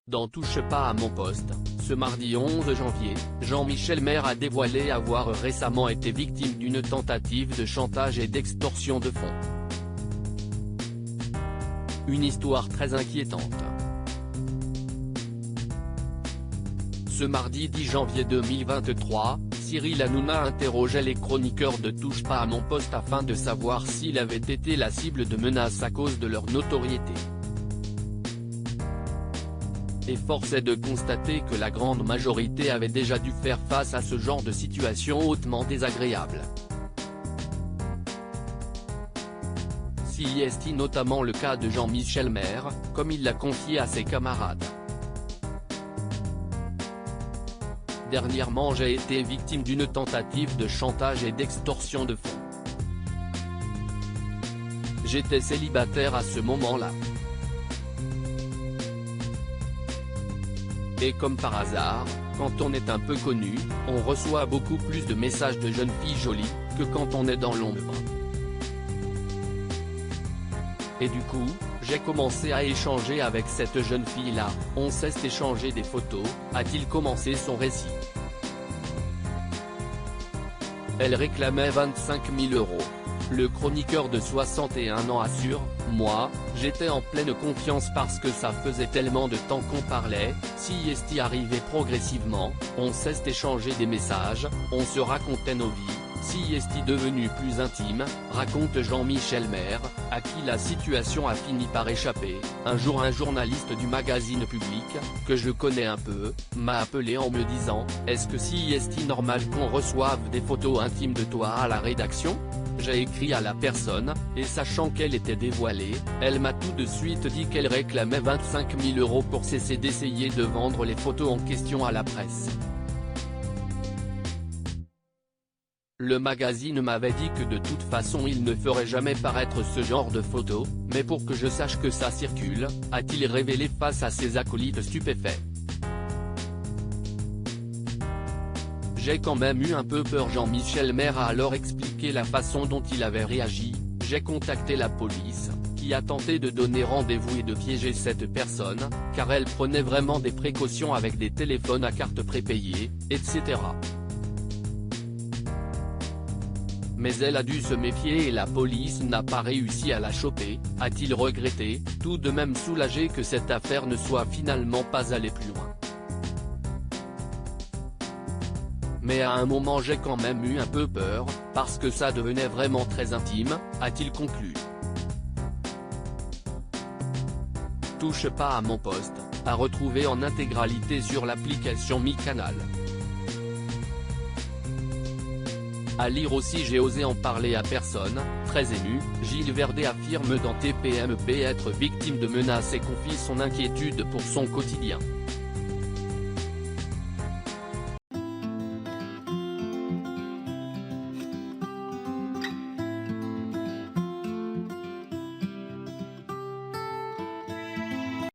Dans Touche pas à mon poste, ce mardi 11 janvier, Jean-Michel Maire a dévoilé avoir récemment été victime d'une tentative de chantage et d'extorsion de fonds. Une histoire très inquiétante. Ce mardi 10 janvier 2023, Cyril Hanouna interrogeait les chroniqueurs de Touche pas à mon poste afin de savoir s'il avait été la cible de menaces à cause de leur notoriété. Et force est de constater que la grande majorité avait déjà dû faire face à ce genre de situation hautement désagréable. C'est notamment le cas de Jean-Michel Maire, comme il l'a confié à ses camarades. Dernièrement, j'ai été victime d'une tentative de chantage et d'extorsion de fonds. J'étais célibataire à ce moment-là. Et comme par hasard, quand on est un peu connu, on reçoit beaucoup plus de messages de jeunes filles jolies, que quand on est dans l'ombre. Et du coup, j'ai commencé à échanger avec cette jeune fille-là, on s'est échangé des photos, a-t-il commencé son récit. Elle réclamait 25 000 €. Le chroniqueur de 61 ans assure, moi, j'étais en pleine confiance parce que ça faisait tellement de temps qu'on parlait, si arrivait progressivement, on s'est échangé des messages, on se racontait nos vies, si devenu plus intime, raconte Jean-Michel Maire, à qui la situation a fini par échapper. Un jour un journaliste du magazine Public, que je connais un peu, m'a appelé en me disant, est-ce que c'est normal qu'on reçoive des photos intimes de toi à la rédaction ? J'ai écrit à la personne, et sachant qu'elle était dévoilée, elle m'a tout de suite dit qu'elle réclamait 25 000 € pour cesser d'essayer de vendre les photos en question à la presse. Le magazine m'avait dit que de toute façon il ne ferait jamais paraître ce genre de photos, mais pour que je sache que ça circule, a-t-il révélé face à ses acolytes stupéfaits. J'ai quand même eu un peu peur. Jean-Michel Maire a alors expliqué la façon dont il avait réagi. J'ai contacté la police, qui a tenté de donner rendez-vous et de piéger cette personne, car elle prenait vraiment des précautions avec des téléphones à carte prépayée, etc. Mais elle a dû se méfier et la police n'a pas réussi à la choper, a-t-il regretté, tout de même soulagé que cette affaire ne soit finalement pas allée plus loin. Mais à un moment j'ai quand même eu un peu peur, parce que ça devenait vraiment très intime, a-t-il conclu. Touche pas à mon poste, à retrouver en intégralité sur l'application MyCanal. À lire aussi. J'ai osé en parler à personne, très ému, Gilles Verdet affirme dans TPMP être victime de menaces et confie son inquiétude pour son quotidien.